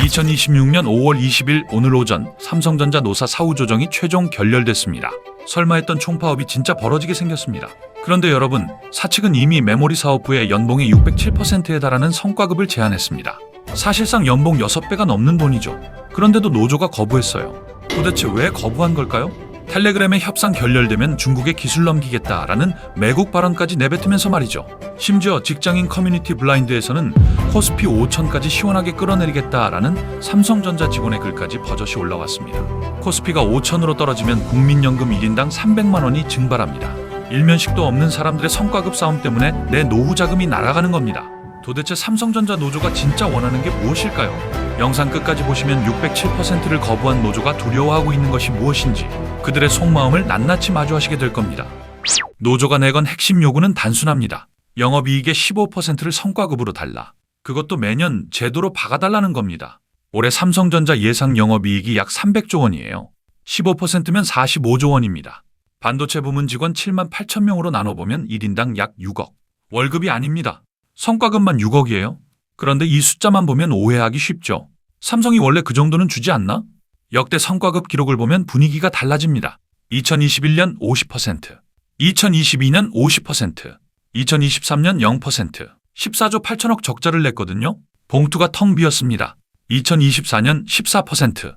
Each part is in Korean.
2026년 5월 20일 오늘 오전 삼성전자 노사 사후 조정이 최종 결렬됐습니다. 설마 했던 총파업이 진짜 벌어지게 생겼습니다. 그런데 여러분, 사측은 이미 메모리 사업부에 연봉의 607%에 달하는 성과급을 제안했습니다. 사실상 연봉 6배가 넘는 돈이죠. 그런데도 노조가 거부했어요. 도대체 왜 거부한 걸까요? 텔레그램의 협상 결렬되면 중국에 기술 넘기겠다라는 매국 발언까지 내뱉으면서 말이죠. 심지어 직장인 커뮤니티 블라인드에서는 코스피 5천까지 시원하게 끌어내리겠다라는 삼성전자 직원의 글까지 버젓이 올라왔습니다. 코스피가 5천으로 떨어지면 국민연금 1인당 300만 원이 증발합니다. 일면식도 없는 사람들의 성과급 싸움 때문에 내 노후 자금이 날아가는 겁니다. 도대체 삼성전자 노조가 진짜 원하는 게 무엇일까요? 영상 끝까지 보시면 607%를 거부한 노조가 두려워하고 있는 것이 무엇인지 그들의 속마음을 낱낱이 마주하시게 될 겁니다. 노조가 내건 핵심 요구는 단순합니다. 영업이익의 15%를 성과급으로 달라. 그것도 매년 제도로 박아달라는 겁니다. 올해 삼성전자 예상 영업이익이 약 300조 원이에요. 15%면 45조 원입니다. 반도체 부문 직원 7만 8천 명으로 나눠보면 1인당 약 6억. 월급이 아닙니다. 성과급만 6억이에요. 그런데 이 숫자만 보면 오해하기 쉽죠. 삼성이 원래 그 정도는 주지 않나? 역대 성과급 기록을 보면 분위기가 달라집니다. 2021년 50%, 2022년 50%, 2023년 0%, 14조 8천억 적자를 냈거든요. 봉투가 텅 비었습니다. 2024년 14%,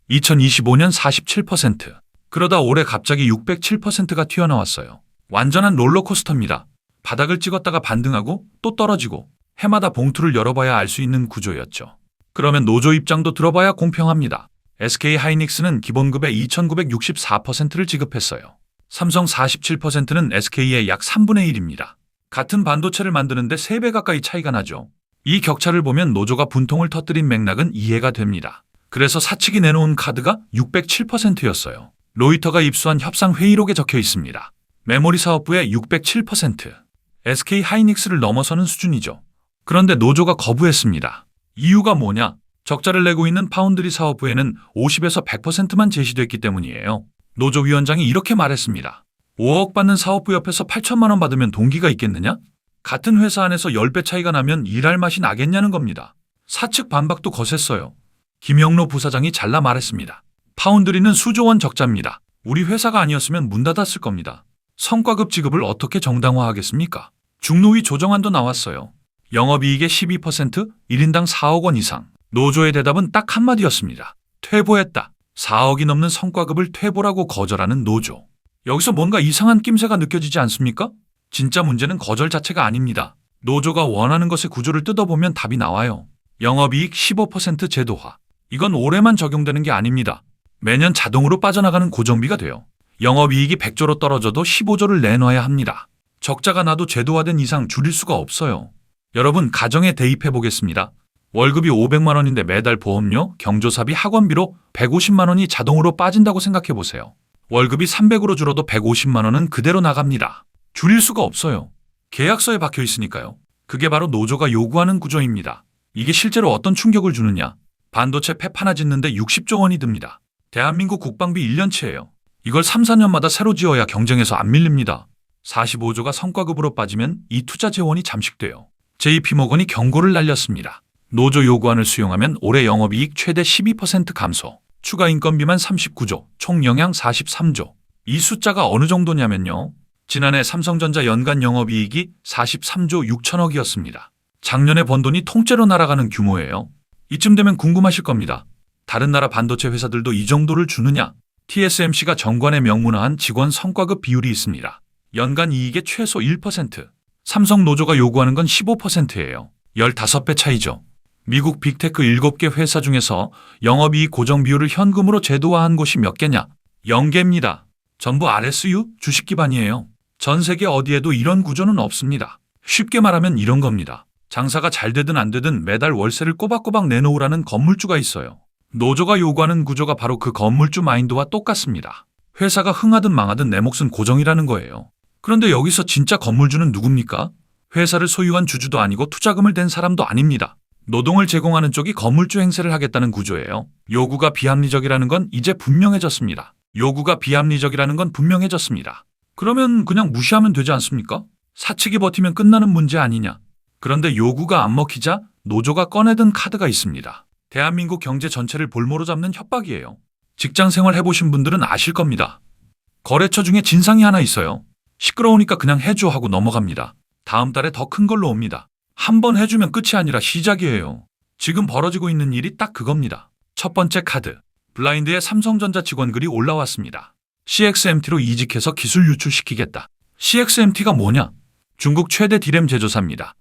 2025년 47%. 그러다 올해 갑자기 607%가 튀어나왔어요. 완전한 롤러코스터입니다. 바닥을 찍었다가 반등하고 또 떨어지고 해마다 봉투를 열어봐야 알 수 있는 구조였죠. 그러면 노조 입장도 들어봐야 공평합니다. SK하이닉스는 기본급의 2,964%를 지급했어요. 삼성 47%는 SK의 약 3분의 1입니다. 같은 반도체를 만드는데 3배 가까이 차이가 나죠. 이 격차를 보면 노조가 분통을 터뜨린 맥락은 이해가 됩니다. 그래서 사측이 내놓은 카드가 607%였어요. 로이터가 입수한 협상 회의록에 적혀 있습니다. 메모리 사업부의 607%, SK하이닉스를 넘어서는 수준이죠. 그런데 노조가 거부했습니다. 이유가 뭐냐? 적자를 내고 있는 파운드리 사업부에는 50에서 100%만 제시됐기 때문이에요. 노조위원장이 이렇게 말했습니다. 5억 받는 사업부 옆에서 8천만 원 받으면 동기가 있겠느냐? 같은 회사 안에서 10배 차이가 나면 일할 맛이 나겠냐는 겁니다. 사측 반박도 거셌어요. 김영로 부사장이 잘라 말했습니다. 파운드리는 수조 원 적자입니다. 우리 회사가 아니었으면 문 닫았을 겁니다. 성과급 지급을 어떻게 정당화하겠습니까? 중노위 조정안도 나왔어요. 영업이익의 12%, 1인당 4억 원 이상. 노조의 대답은 딱 한마디였습니다. 퇴보했다. 4억이 넘는 성과급을 퇴보라고 거절하는 노조. 여기서 뭔가 이상한 낌새가 느껴지지 않습니까? 진짜 문제는 거절 자체가 아닙니다. 노조가 원하는 것의 구조를 뜯어보면 답이 나와요. 영업이익 15% 제도화. 이건 올해만 적용되는 게 아닙니다. 매년 자동으로 빠져나가는 고정비가 돼요. 영업이익이 100조로 떨어져도 15조를 내놔야 합니다. 적자가 나도 제도화된 이상 줄일 수가 없어요. 여러분, 가정에 대입해 보겠습니다. 월급이 500만 원인데 매달 보험료, 경조사비, 학원비로 150만 원이 자동으로 빠진다고 생각해 보세요. 월급이 300으로 줄어도 150만 원은 그대로 나갑니다. 줄일 수가 없어요. 계약서에 박혀 있으니까요. 그게 바로 노조가 요구하는 구조입니다. 이게 실제로 어떤 충격을 주느냐? 반도체 팹 하나 짓는데 60조 원이 듭니다. 대한민국 국방비 1년치예요. 이걸 3, 4년마다 새로 지어야 경쟁에서 안 밀립니다. 45조가 성과급으로 빠지면 이 투자 재원이 잠식돼요. JP모건이 경고를 날렸습니다. 노조 요구안을 수용하면 올해 영업이익 최대 12% 감소, 추가 인건비만 39조, 총 영향 43조. 이 숫자가 어느 정도냐면요. 지난해 삼성전자 연간 영업이익이 43조 6천억이었습니다. 작년에 번 돈이 통째로 날아가는 규모예요. 이쯤 되면 궁금하실 겁니다. 다른 나라 반도체 회사들도 이 정도를 주느냐? TSMC가 정관에 명문화한 직원 성과급 비율이 있습니다. 연간 이익의 최소 1%. 삼성 노조가 요구하는 건 15%예요. 15배 차이죠. 미국 빅테크 7개 회사 중에서 영업이익 고정 비율을 현금으로 제도화한 곳이 몇 개냐? 0개입니다. 전부 RSU 주식 기반이에요. 전 세계 어디에도 이런 구조는 없습니다. 쉽게 말하면 이런 겁니다. 장사가 잘 되든 안 되든 매달 월세를 꼬박꼬박 내놓으라는 건물주가 있어요. 노조가 요구하는 구조가 바로 그 건물주 마인드와 똑같습니다. 회사가 흥하든 망하든 내 몫은 고정이라는 거예요. 그런데 여기서 진짜 건물주는 누굽니까? 회사를 소유한 주주도 아니고 투자금을 댄 사람도 아닙니다. 노동을 제공하는 쪽이 건물주 행세를 하겠다는 구조예요. 요구가 비합리적이라는 건 이제 분명해졌습니다. 그러면 그냥 무시하면 되지 않습니까? 사측이 버티면 끝나는 문제 아니냐. 그런데 요구가 안 먹히자 노조가 꺼내든 카드가 있습니다. 대한민국 경제 전체를 볼모로 잡는 협박이에요. 직장 생활 해보신 분들은 아실 겁니다. 거래처 중에 진상이 하나 있어요. 시끄러우니까 그냥 해줘 하고 넘어갑니다. 다음 달에 더 큰 걸로 옵니다. 한 번 해주면 끝이 아니라 시작이에요. 지금 벌어지고 있는 일이 딱 그겁니다. 첫 번째 카드. 블라인드에 삼성전자 직원 글이 올라왔습니다. CXMT로 이직해서 기술 유출시키겠다. CXMT가 뭐냐? 중국 최대 D램 제조사입니다.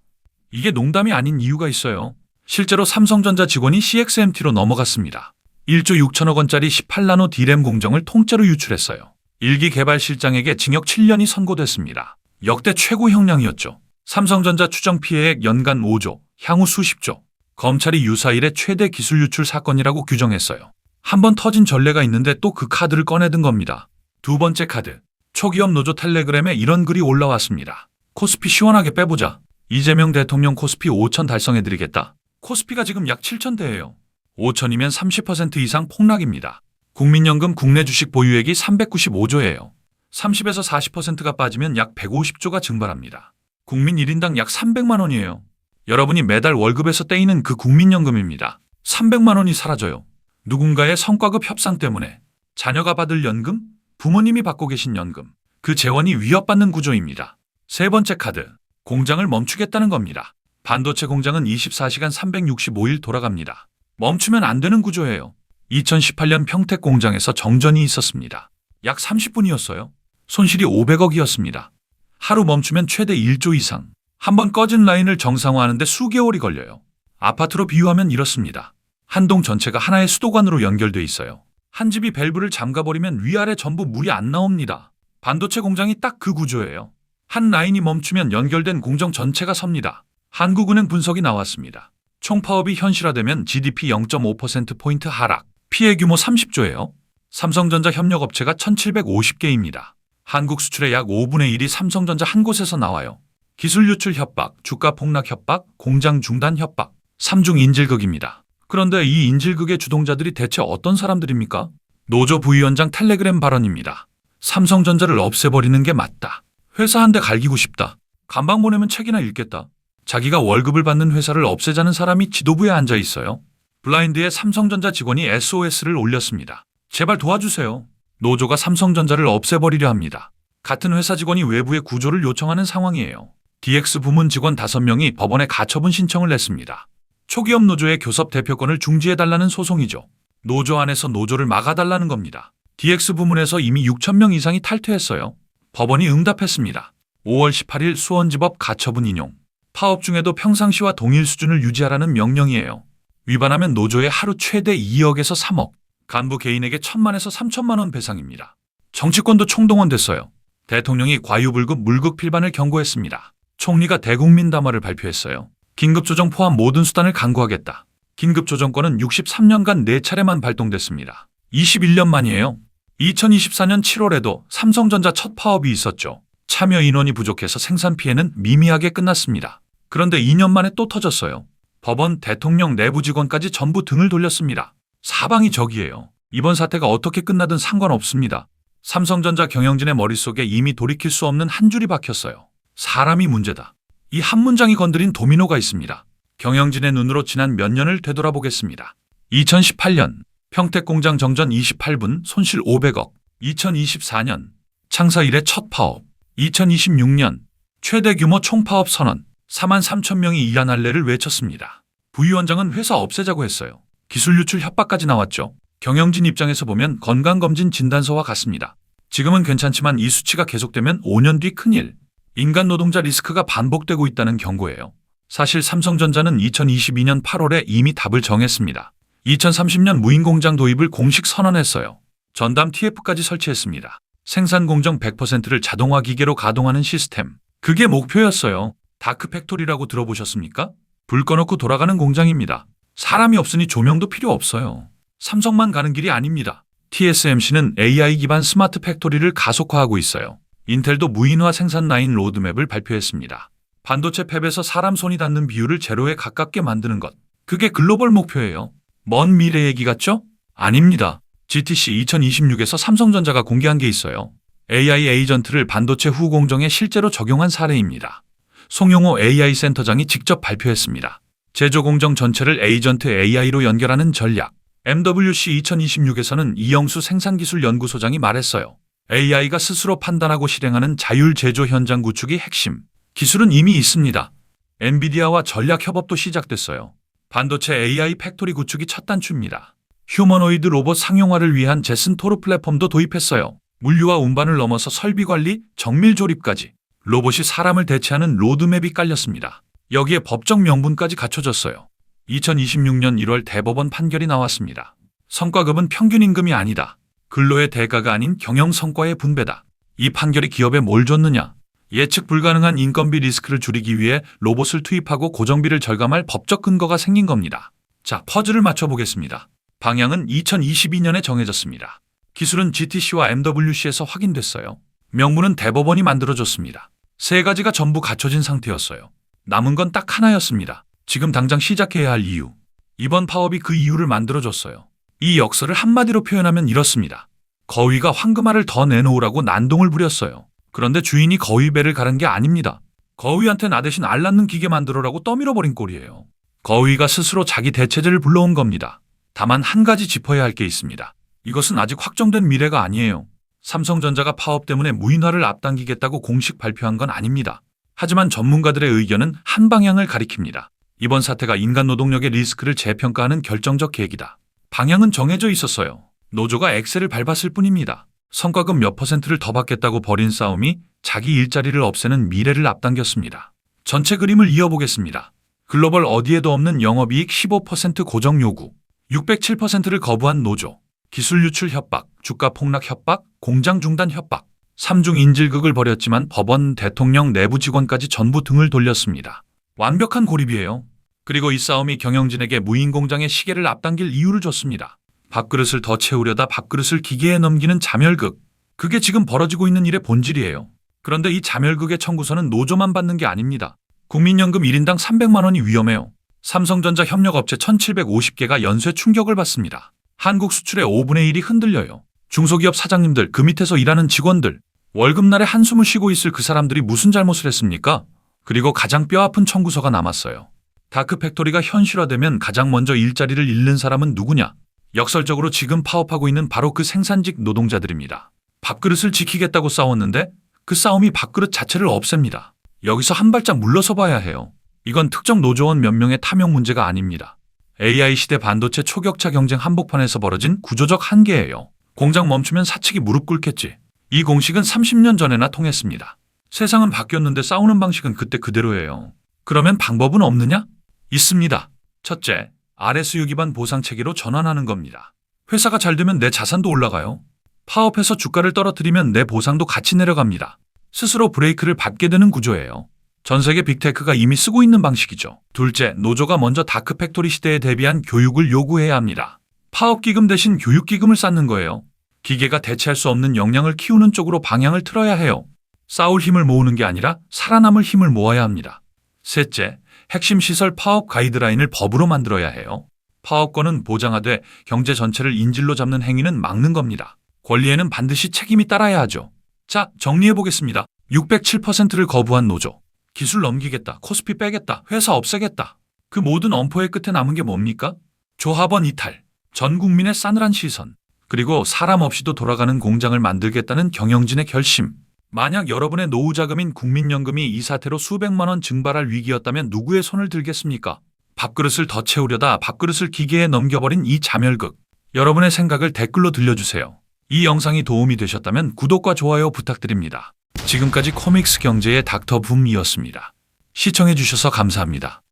이게 농담이 아닌 이유가 있어요. 실제로 삼성전자 직원이 CXMT로 넘어갔습니다. 1조 6천억 원짜리 18나노 D램 공정을 통째로 유출했어요. 1기 개발 실장에게 징역 7년이 선고됐습니다. 역대 최고 형량이었죠. 삼성전자 추정 피해액 연간 5조, 향후 수십조. 검찰이 유사 일의 최대 기술 유출 사건이라고 규정했어요. 한 번 터진 전례가 있는데 또 그 카드를 꺼내든 겁니다. 두 번째 카드. 초기업 노조 텔레그램에 이런 글이 올라왔습니다. 코스피 시원하게 빼보자. 이재명 대통령 코스피 5천 달성해드리겠다. 코스피가 지금 약 7천대예요. 5천이면 30% 이상 폭락입니다. 국민연금 국내 주식 보유액이 395조예요. 30에서 40%가 빠지면 약 150조가 증발합니다. 국민 1인당 약 300만 원이에요. 여러분이 매달 월급에서 떼이는 그 국민연금입니다. 300만 원이 사라져요. 누군가의 성과급 협상 때문에 자녀가 받을 연금, 부모님이 받고 계신 연금, 그 재원이 위협받는 구조입니다. 세 번째 카드, 공장을 멈추겠다는 겁니다. 반도체 공장은 24시간 365일 돌아갑니다. 멈추면 안 되는 구조예요. 2018년 평택 공장에서 정전이 있었습니다. 약 30분이었어요. 손실이 500억이었습니다. 하루 멈추면 최대 1조 이상. 한번 꺼진 라인을 정상화하는데 수개월이 걸려요. 아파트로 비유하면 이렇습니다. 한 동 전체가 하나의 수도관으로 연결돼 있어요. 한 집이 밸브를 잠가버리면 위아래 전부 물이 안 나옵니다. 반도체 공장이 딱 그 구조예요. 한 라인이 멈추면 연결된 공정 전체가 섭니다. 한국은행 분석이 나왔습니다. 총파업이 현실화되면 GDP 0.5%포인트 하락, 피해 규모 30조예요. 삼성전자 협력업체가 1750개입니다. 한국 수출의 약 5분의 1이 삼성전자 한 곳에서 나와요. 기술 유출 협박, 주가 폭락 협박, 공장 중단 협박, 3중 인질극입니다. 그런데 이 인질극의 주동자들이 대체 어떤 사람들입니까? 노조 부위원장 텔레그램 발언입니다. 삼성전자를 없애버리는 게 맞다. 회사 한 대 갈기고 싶다. 간방 보내면 책이나 읽겠다. 자기가 월급을 받는 회사를 없애자는 사람이 지도부에 앉아 있어요. 블라인드에 삼성전자 직원이 SOS를 올렸습니다. 제발 도와주세요. 노조가 삼성전자를 없애버리려 합니다. 같은 회사 직원이 외부의 구조를 요청하는 상황이에요. DX 부문 직원 5명이 법원에 가처분 신청을 냈습니다. 초기업 노조의 교섭 대표권을 중지해달라는 소송이죠. 노조 안에서 노조를 막아달라는 겁니다. DX 부문에서 이미 6,000명 이상이 탈퇴했어요. 법원이 응답했습니다. 5월 18일 수원지법 가처분 인용. 파업 중에도 평상시와 동일 수준을 유지하라는 명령이에요. 위반하면 노조에 하루 최대 2억에서 3억, 간부 개인에게 1,000만에서 3,000만 원 배상입니다. 정치권도 총동원됐어요. 대통령이 과유불급 물극필반을 경고했습니다. 총리가 대국민 담화를 발표했어요. 긴급조정 포함 모든 수단을 강구하겠다. 긴급조정권은 63년간 4차례만 발동됐습니다. 21년 만이에요. 2024년 7월에도 삼성전자 첫 파업이 있었죠. 참여 인원이 부족해서 생산 피해는 미미하게 끝났습니다. 그런데 2년 만에 또 터졌어요. 법원, 대통령, 내부 직원까지 전부 등을 돌렸습니다. 사방이 적이에요. 이번 사태가 어떻게 끝나든 상관없습니다. 삼성전자 경영진의 머릿속에 이미 돌이킬 수 없는 한 줄이 박혔어요. 사람이 문제다. 이 한 문장이 건드린 도미노가 있습니다. 경영진의 눈으로 지난 몇 년을 되돌아보겠습니다. 2018년 평택 공장 정전 28분 손실 500억. 2024년 창사 이래 첫 파업. 2026년 최대 규모 총파업 선언. 43,000명이 일한 할례를 외쳤습니다. 부위원장은 회사 없애자고 했어요. 기술 유출 협박까지 나왔죠. 경영진 입장에서 보면 건강검진 진단서와 같습니다. 지금은 괜찮지만 이 수치가 계속되면 5년 뒤 큰일. 인간 노동자 리스크가 반복되고 있다는 경고예요. 사실 삼성전자는 2022년 8월에 이미 답을 정했습니다. 2030년 무인공장 도입을 공식 선언했어요. 전담 TF까지 설치했습니다. 생산 공정 100%를 자동화 기계로 가동하는 시스템. 그게 목표였어요. 다크팩토리라고 들어보셨습니까? 불 꺼놓고 돌아가는 공장입니다. 사람이 없으니 조명도 필요 없어요. 삼성만 가는 길이 아닙니다. TSMC는 AI 기반 스마트 팩토리를 가속화하고 있어요. 인텔도 무인화 생산 라인 로드맵을 발표했습니다. 반도체 팹에서 사람 손이 닿는 비율을 제로에 가깝게 만드는 것. 그게 글로벌 목표예요. 먼 미래 얘기 같죠? 아닙니다. GTC 2026에서 삼성전자가 공개한 게 있어요. AI 에이전트를 반도체 후 공정에 실제로 적용한 사례입니다. 송용호 AI 센터장이 직접 발표했습니다. 제조 공정 전체를 에이전트 AI로 연결하는 전략. MWC 2026에서는 이영수 생산기술연구소장이 말했어요. AI가 스스로 판단하고 실행하는 자율 제조 현장 구축이 핵심. 기술은 이미 있습니다. 엔비디아와 전략 협업도 시작됐어요. 반도체 AI 팩토리 구축이 첫 단추입니다. 휴머노이드 로봇 상용화를 위한 제슨 토르 플랫폼도 도입했어요. 물류와 운반을 넘어서 설비 관리, 정밀 조립까지 로봇이 사람을 대체하는 로드맵이 깔렸습니다. 여기에 법적 명분까지 갖춰졌어요. 2026년 1월 대법원 판결이 나왔습니다. 성과급은 평균 임금이 아니다. 근로의 대가가 아닌 경영 성과의 분배다. 이 판결이 기업에 뭘 줬느냐? 예측 불가능한 인건비 리스크를 줄이기 위해 로봇을 투입하고 고정비를 절감할 법적 근거가 생긴 겁니다. 자, 퍼즐을 맞춰보겠습니다. 방향은 2022년에 정해졌습니다. 기술은 GTC와 MWC에서 확인됐어요. 명분은 대법원이 만들어줬습니다. 세 가지가 전부 갖춰진 상태였어요. 남은 건 딱 하나였습니다. 지금 당장 시작해야 할 이유. 이번 파업이 그 이유를 만들어줬어요. 이 역설을 한마디로 표현하면 이렇습니다. 거위가 황금알을 더 내놓으라고 난동을 부렸어요. 그런데 주인이 거위 배를 가른 게 아닙니다. 거위한테 나 대신 알 낳는 기계 만들어라고 떠밀어버린 꼴이에요. 거위가 스스로 자기 대체제를 불러온 겁니다. 다만 한 가지 짚어야 할 게 있습니다. 이것은 아직 확정된 미래가 아니에요. 삼성전자가 파업 때문에 무인화를 앞당기겠다고 공식 발표한 건 아닙니다. 하지만 전문가들의 의견은 한 방향을 가리킵니다. 이번 사태가 인간 노동력의 리스크를 재평가하는 결정적 계기다. 방향은 정해져 있었어요. 노조가 엑셀을 밟았을 뿐입니다. 성과급 몇 %를 더 받겠다고 벌인 싸움이 자기 일자리를 없애는 미래를 앞당겼습니다. 전체 그림을 이어보겠습니다. 글로벌 어디에도 없는 영업이익 15% 고정 요구, 607%를 거부한 노조, 기술 유출 협박, 주가 폭락 협박, 공장 중단 협박, 3중 인질극을 벌였지만 법원, 대통령, 내부 직원까지 전부 등을 돌렸습니다. 완벽한 고립이에요. 그리고 이 싸움이 경영진에게 무인 공장의 시계를 앞당길 이유를 줬습니다. 밥그릇을 더 채우려다 밥그릇을 기계에 넘기는 자멸극. 그게 지금 벌어지고 있는 일의 본질이에요. 그런데 이 자멸극의 청구서는 노조만 받는 게 아닙니다. 국민연금 1인당 300만 원이 위험해요. 삼성전자 협력업체 1750개가 연쇄 충격을 받습니다. 한국 수출의 5분의 1이 흔들려요. 중소기업 사장님들, 그 밑에서 일하는 직원들, 월급날에 한숨을 쉬고 있을 그 사람들이 무슨 잘못을 했습니까? 그리고 가장 뼈아픈 청구서가 남았어요. 다크팩토리가 현실화되면 가장 먼저 일자리를 잃는 사람은 누구냐? 역설적으로 지금 파업하고 있는 바로 그 생산직 노동자들입니다. 밥그릇을 지키겠다고 싸웠는데 그 싸움이 밥그릇 자체를 없앱니다. 여기서 한 발짝 물러서 봐야 해요. 이건 특정 노조원 몇 명의 탐욕 문제가 아닙니다. AI 시대 반도체 초격차 경쟁 한복판에서 벌어진 구조적 한계예요. 공장 멈추면 사측이 무릎 꿇겠지. 이 공식은 30년 전에나 통했습니다. 세상은 바뀌었는데 싸우는 방식은 그때 그대로예요. 그러면 방법은 없느냐? 있습니다. 첫째, RSU 기반 보상 체계로 전환하는 겁니다. 회사가 잘 되면 내 자산도 올라가요. 파업해서 주가를 떨어뜨리면 내 보상도 같이 내려갑니다. 스스로 브레이크를 밟게 되는 구조예요. 전 세계 빅테크가 이미 쓰고 있는 방식이죠. 둘째, 노조가 먼저 다크팩토리 시대에 대비한 교육을 요구해야 합니다. 파업기금 대신 교육기금을 쌓는 거예요. 기계가 대체할 수 없는 역량을 키우는 쪽으로 방향을 틀어야 해요. 싸울 힘을 모으는 게 아니라 살아남을 힘을 모아야 합니다. 셋째, 핵심 시설 파업 가이드라인을 법으로 만들어야 해요. 파업권은 보장하되 경제 전체를 인질로 잡는 행위는 막는 겁니다. 권리에는 반드시 책임이 따라야 하죠. 자, 정리해보겠습니다. 607%를 거부한 노조. 기술 넘기겠다, 코스피 빼겠다, 회사 없애겠다. 그 모든 엄포의 끝에 남은 게 뭡니까? 조합원 이탈, 전 국민의 싸늘한 시선, 그리고 사람 없이도 돌아가는 공장을 만들겠다는 경영진의 결심. 만약 여러분의 노후 자금인 국민연금이 이 사태로 수백만 원 증발할 위기였다면 누구의 손을 들겠습니까? 밥그릇을 더 채우려다 밥그릇을 기계에 넘겨버린 이 자멸극. 여러분의 생각을 댓글로 들려주세요. 이 영상이 도움이 되셨다면 구독과 좋아요 부탁드립니다. 지금까지 코믹스 경제의 닥터 붐이었습니다. 시청해주셔서 감사합니다.